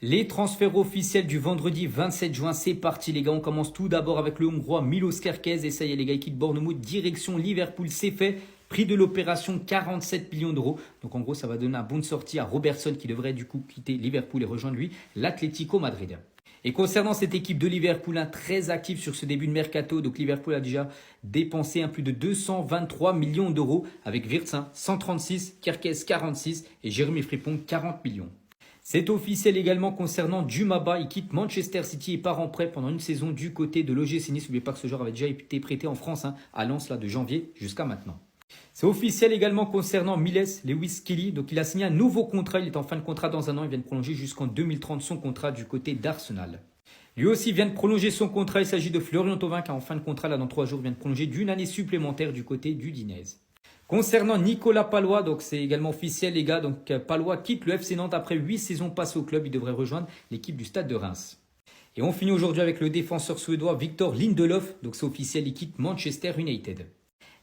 Les transferts officiels du vendredi 27 juin, c'est parti les gars. On commence tout d'abord avec le Hongrois Milos Kerkez. Et ça y est les gars, il quitte Bournemouth, direction Liverpool, c'est fait. Prix de l'opération 47 millions d'euros. Donc en gros, ça va donner un bon de sortie à Robertson qui devrait du coup quitter Liverpool et rejoindre lui l'Atlético Madrid. Et concernant cette équipe de Liverpool, très active sur ce début de mercato. Donc Liverpool a déjà dépensé plus de 223 millions d'euros avec Wirtz 136, Kerkez 46 et Jérémy Frimpong 40 millions. C'est officiel également concernant Djumaba. Il quitte Manchester City et part en prêt pendant une saison du côté de l'OGC Nice. N'oubliez pas que ce joueur avait déjà été prêté en France à Lens de janvier jusqu'à maintenant. C'est officiel également concernant Miles Lewis Kelly. Donc il a signé un nouveau contrat. Il est en fin de contrat dans un an. Il vient de prolonger jusqu'en 2030 son contrat du côté d'Arsenal. Lui aussi vient de prolonger son contrat. Il s'agit de Florian Thauvin qui est en fin de contrat dans 3 jours. Vient de prolonger d'une année supplémentaire du côté du Dinez. Concernant Nicolas Pallois, donc c'est également officiel les gars, donc Pallois quitte le FC Nantes après 8 saisons passées au club, il devrait rejoindre l'équipe du Stade de Reims. Et on finit aujourd'hui avec le défenseur suédois Victor Lindelof, donc c'est officiel, il quitte Manchester United.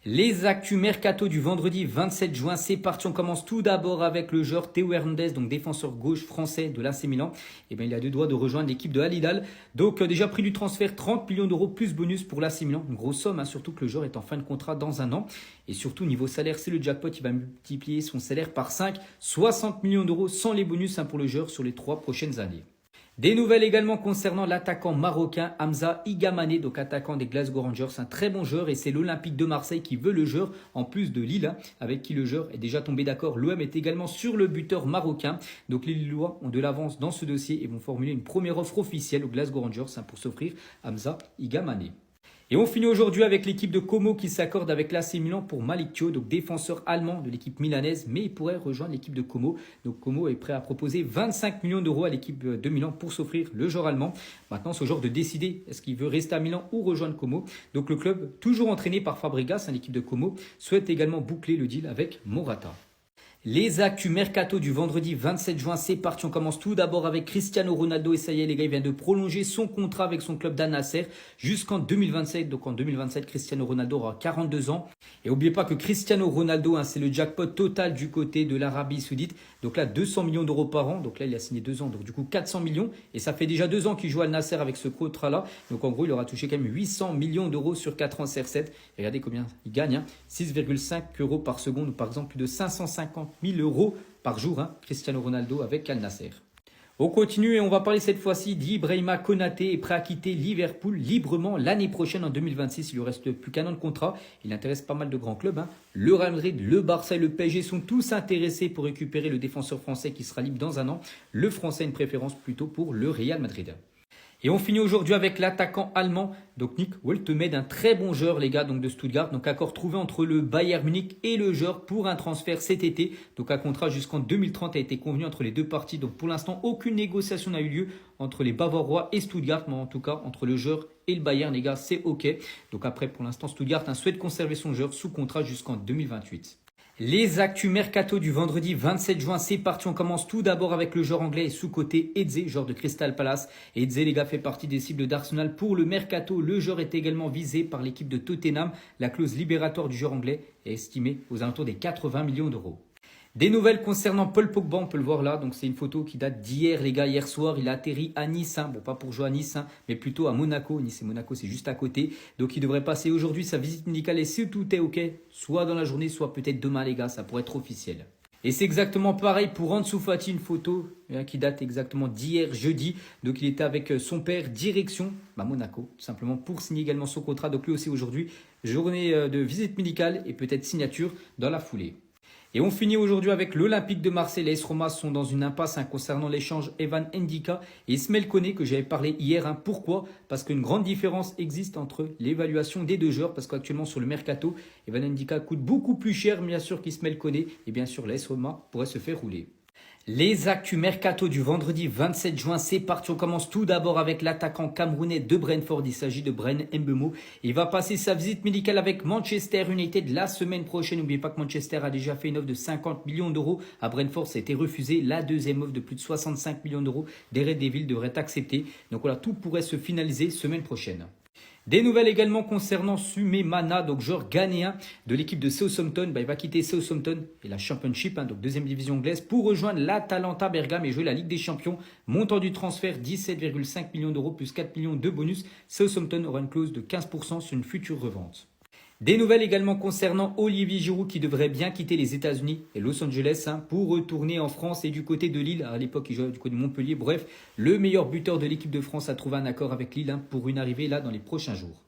Les actus mercato du vendredi 27 juin, c'est parti. On commence tout d'abord avec le joueur Théo Hernandez, donc défenseur gauche français de l'AC Milan. Et bien, il a 2 doigts de rejoindre l'équipe de Al Hilal. Donc déjà prix du transfert 30 millions d'euros plus bonus pour l'AC Milan. Une grosse somme, surtout que le joueur est en fin de contrat dans un an. Et surtout niveau salaire, c'est le jackpot, il va multiplier son salaire par 5, 60 millions d'euros sans les bonus pour le joueur sur les 3 prochaines années. Des nouvelles également concernant l'attaquant marocain Hamza Igamane, donc attaquant des Glasgow Rangers, un très bon joueur et c'est l'Olympique de Marseille qui veut le joueur en plus de Lille avec qui le joueur est déjà tombé d'accord. L'OM est également sur le buteur marocain, donc les Lillois ont de l'avance dans ce dossier et vont formuler une première offre officielle aux Glasgow Rangers pour s'offrir Hamza Igamane. Et on finit aujourd'hui avec l'équipe de Como qui s'accorde avec l'AC Milan pour Malick Thiaw, donc défenseur allemand de l'équipe milanaise, mais il pourrait rejoindre l'équipe de Como. Donc Como est prêt à proposer 25 millions d'euros à l'équipe de Milan pour s'offrir le joueur allemand. Maintenant, c'est au joueur de décider est-ce qu'il veut rester à Milan ou rejoindre Como. Donc le club, toujours entraîné par Fabregas, l'équipe de Como, souhaite également boucler le deal avec Morata. Les actus mercato du vendredi 27 juin, c'est parti. On commence tout d'abord avec Cristiano Ronaldo et ça y est les gars, il vient de prolonger son contrat avec son club d'Al Nassr jusqu'en 2027. Donc en 2027, Cristiano Ronaldo aura 42 ans. Et n'oubliez pas que Cristiano Ronaldo, c'est le jackpot total du côté de l'Arabie Saoudite. Donc là, 200 millions d'euros par an. Donc là, il a signé 2 ans, donc du coup 400 millions. Et ça fait déjà 2 ans qu'il joue à Al Nassr avec ce contrat-là. Donc en gros, il aura touché quand même 800 millions d'euros sur 4 ans CR7. Et regardez combien il gagne, 6,5 euros par seconde ou par exemple plus de 550 000 euros par jour, Cristiano Ronaldo avec Al Nassr. On continue et on va parler cette fois-ci d'Ibrahima Konaté est prêt à quitter Liverpool librement l'année prochaine en 2026. Il lui reste plus qu'un an de contrat. Il intéresse pas mal de grands clubs. Le Real Madrid, le Barça et le PSG sont tous intéressés pour récupérer le défenseur français qui sera libre dans un an. Le français a une préférence plutôt pour le Real Madrid. Et on finit aujourd'hui avec l'attaquant allemand, donc Nick Woltemade, un très bon joueur les gars donc de Stuttgart. Donc accord trouvé entre le Bayern Munich et le joueur pour un transfert cet été. Donc un contrat jusqu'en 2030 a été convenu entre les deux parties. Donc pour l'instant, aucune négociation n'a eu lieu entre les Bavarois et Stuttgart. Mais en tout cas, entre le joueur et le Bayern, les gars, c'est OK. Donc après, pour l'instant, Stuttgart souhaite conserver son joueur sous contrat jusqu'en 2028. Les actus mercato du vendredi 27 juin, c'est parti. On commence tout d'abord avec le joueur anglais et sous-côté Eze, joueur de Crystal Palace. Eze, les gars, fait partie des cibles d'Arsenal pour le mercato. Le joueur est également visé par l'équipe de Tottenham. La clause libératoire du joueur anglais est estimée aux alentours des 80 millions d'euros. Des nouvelles concernant Paul Pogba, on peut le voir là. Donc c'est une photo qui date d'hier, les gars. Hier soir, il a atterri à Nice. Bon, pas pour jouer à Nice, mais plutôt à Monaco. Nice et Monaco, c'est juste à côté. Donc il devrait passer aujourd'hui sa visite médicale. Et si tout est OK, soit dans la journée, soit peut-être demain, les gars. Ça pourrait être officiel. Et c'est exactement pareil pour Ansu Fati, une photo qui date exactement d'hier, jeudi. Donc il était avec son père, direction Monaco, tout simplement pour signer également son contrat. Donc lui aussi aujourd'hui, journée de visite médicale et peut-être signature dans la foulée. Et on finit aujourd'hui avec l'Olympique de Marseille. Les AS Roma sont dans une impasse concernant l'échange Evan Ndika et Ismaël Koné que j'avais parlé hier. Pourquoi ? Parce qu'une grande différence existe entre l'évaluation des deux joueurs. Parce qu'actuellement sur le mercato, Evan Ndika coûte beaucoup plus cher bien sûr qu'Ismaël Koné. Et bien sûr l'AS Roma pourrait se faire rouler. Les actus mercato du vendredi 27 juin, c'est parti. On commence tout d'abord avec l'attaquant camerounais de Brentford. Il s'agit de Bryan Mbeumo. Il va passer sa visite médicale avec Manchester United la semaine prochaine. N'oubliez pas que Manchester a déjà fait une offre de 50 millions d'euros à Brentford. Ça a été refusé. La deuxième offre de plus de 65 millions d'euros des Red Devils devrait être acceptée. Donc voilà, tout pourrait se finaliser semaine prochaine. Des nouvelles également concernant Mana, donc joueur ghanéen de l'équipe de Southampton. Il va quitter Southampton et la Championship, donc deuxième division anglaise, pour rejoindre l'Atalanta Bergame et jouer la Ligue des Champions. Montant du transfert 17,5 millions d'euros plus 4 millions de bonus. Southampton aura une clause de 15% sur une future revente. Des nouvelles également concernant Olivier Giroud qui devrait bien quitter les États-Unis et Los Angeles pour retourner en France et du côté de Lille. À l'époque, il jouait du côté de Montpellier. Bref, le meilleur buteur de l'équipe de France a trouvé un accord avec Lille pour une arrivée là dans les prochains jours.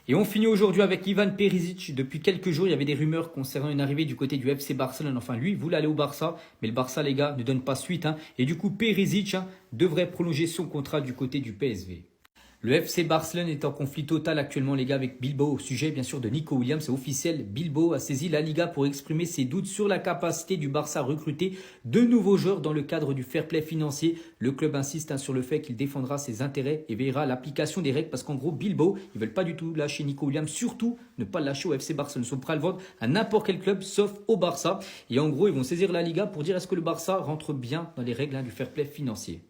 Et on finit aujourd'hui avec Ivan Perisic. Depuis quelques jours, il y avait des rumeurs concernant une arrivée du côté du FC Barcelone. Enfin, lui voulait aller au Barça, mais le Barça, les gars, ne donne pas suite. Et du coup, Perisic devrait prolonger son contrat du côté du PSV. Le FC Barcelone est en conflit total actuellement, les gars, avec Bilbao. Au sujet, bien sûr, de Nico Williams. C'est officiel. Bilbao a saisi la Liga pour exprimer ses doutes sur la capacité du Barça à recruter de nouveaux joueurs dans le cadre du fair play financier. Le club insiste sur le fait qu'il défendra ses intérêts et veillera à l'application des règles parce qu'en gros, Bilbao, ils veulent pas du tout lâcher Nico Williams. Surtout, ne pas le lâcher au FC Barcelone. Ils sont prêts à le vendre à n'importe quel club, sauf au Barça. Et en gros, ils vont saisir la Liga pour dire est-ce que le Barça rentre bien dans les règles du fair play financier.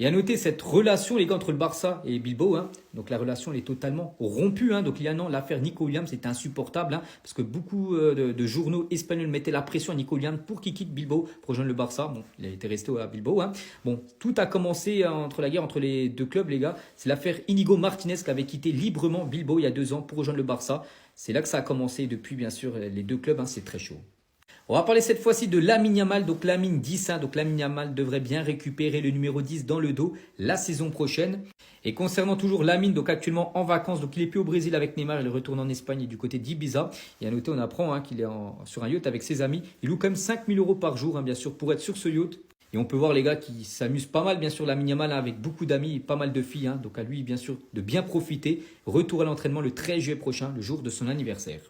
Et à noter cette relation, les gars, entre le Barça et Bilbao. Donc la relation, elle est totalement rompue. Donc il y a un an, l'affaire Nico Williams était insupportable. Parce que beaucoup de journaux espagnols mettaient la pression à Nico Williams pour qu'il quitte Bilbao pour rejoindre le Barça. Bon, il a été resté à Bilbao. Bon, tout a commencé entre la guerre entre les deux clubs, les gars. C'est l'affaire Inigo Martinez qui avait quitté librement Bilbao il y a 2 ans pour rejoindre le Barça. C'est là que ça a commencé. Depuis, bien sûr, les deux clubs, c'est très chaud. On va parler cette fois-ci de Lamine Yamal, donc Lamine 10. Donc Lamine Yamal devrait bien récupérer le numéro 10 dans le dos la saison prochaine. Et concernant toujours Lamine, donc actuellement en vacances, donc il est plus au Brésil avec Neymar, il retourne en Espagne et du côté d'Ibiza. Et à noter, on apprend qu'il est sur un yacht avec ses amis. Il loue quand même 5 000 € par jour, bien sûr, pour être sur ce yacht. Et on peut voir les gars qui s'amusent pas mal, bien sûr, Lamine Yamal avec beaucoup d'amis et pas mal de filles. Donc à lui, bien sûr, de bien profiter. Retour à l'entraînement le 13 juillet prochain, le jour de son anniversaire.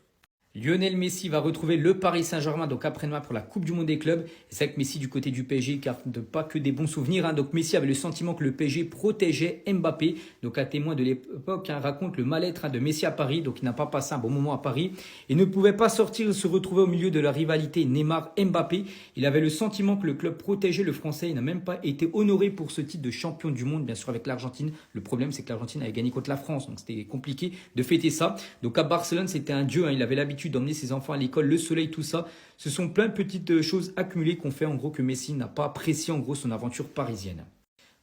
Lionel Messi va retrouver le Paris Saint-Germain donc après-demain pour la Coupe du Monde des clubs. C'est vrai que Messi du côté du PSG garde pas que des bons souvenirs. Donc Messi avait le sentiment que le PSG protégeait Mbappé. Donc un témoin de l'époque raconte le mal-être de Messi à Paris. Donc il n'a pas passé un bon moment à Paris et ne pouvait pas sortir et se retrouver au milieu de la rivalité Neymar-Mbappé. Il avait le sentiment que le club protégeait le Français. Il n'a même pas été honoré pour ce titre de champion du monde, bien sûr avec l'Argentine. Le problème c'est que l'Argentine avait gagné contre la France. Donc c'était compliqué de fêter ça. Donc à Barcelone c'était un dieu. Il avait l'habitude d'emmener ses enfants à l'école, le soleil, tout ça. Ce sont plein de petites choses accumulées qu'on fait en gros que Messi n'a pas apprécié en gros son aventure parisienne.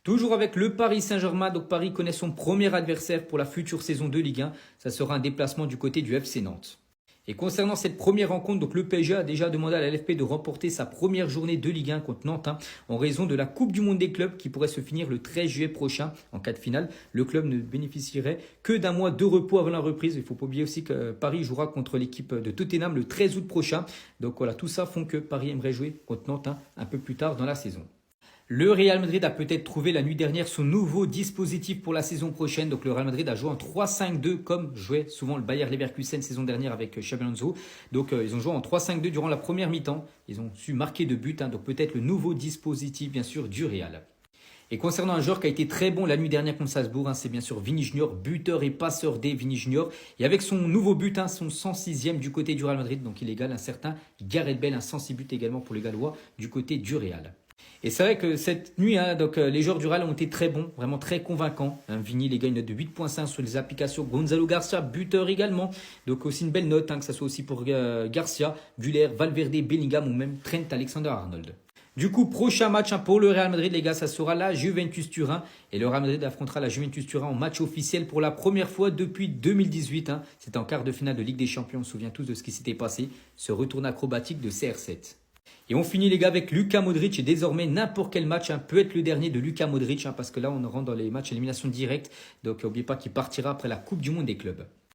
Toujours avec le Paris Saint-Germain, donc Paris connaît son premier adversaire pour la future saison de Ligue 1. Ça sera un déplacement du côté du FC Nantes. Et concernant cette première rencontre, donc le PSG a déjà demandé à la LFP de remporter sa première journée de Ligue 1 contre Nantes en raison de la Coupe du Monde des clubs qui pourrait se finir le 13 juillet prochain. En cas de finale, le club ne bénéficierait que d'un mois de repos avant la reprise. Il ne faut pas oublier aussi que Paris jouera contre l'équipe de Tottenham le 13 août prochain. Donc voilà, tout ça font que Paris aimerait jouer contre Nantes un peu plus tard dans la saison. Le Real Madrid a peut-être trouvé la nuit dernière son nouveau dispositif pour la saison prochaine. Donc le Real Madrid a joué en 3-5-2 comme jouait souvent le Bayer Leverkusen saison dernière avec Xabi Alonso. Donc ils ont joué en 3-5-2 durant la première mi-temps. Ils ont su marquer de buts. Donc peut-être le nouveau dispositif bien sûr du Real. Et concernant un joueur qui a été très bon la nuit dernière contre Salzbourg, c'est bien sûr Vini Junior, buteur et passeur des Vini Junior. Et avec son nouveau but, son 106e du côté du Real Madrid, donc il égale un certain Gareth Bale, un 106 buts également pour les Gallois du côté du Real. Et c'est vrai que cette nuit, les joueurs du Real ont été très bons, vraiment très convaincants. Vini, les gars, une note de 8.5 sur les applications. Gonzalo Garcia, buteur également. Donc aussi une belle note, que ce soit aussi pour Garcia, Güler, Valverde, Bellingham ou même Trent Alexander-Arnold. Du coup, prochain match pour le Real Madrid, les gars, ça sera la Juventus Turin. Et le Real Madrid affrontera la Juventus Turin en match officiel pour la première fois depuis 2018. C'était en quart de finale de Ligue des Champions, on se souvient tous de ce qui s'était passé. Ce retour acrobatique de CR7. Et on finit les gars avec Luka Modric et désormais n'importe quel match peut être le dernier de Luka Modric parce que là on rentre dans les matchs élimination directe. Donc n'oubliez pas qu'il partira après la Coupe du Monde des clubs.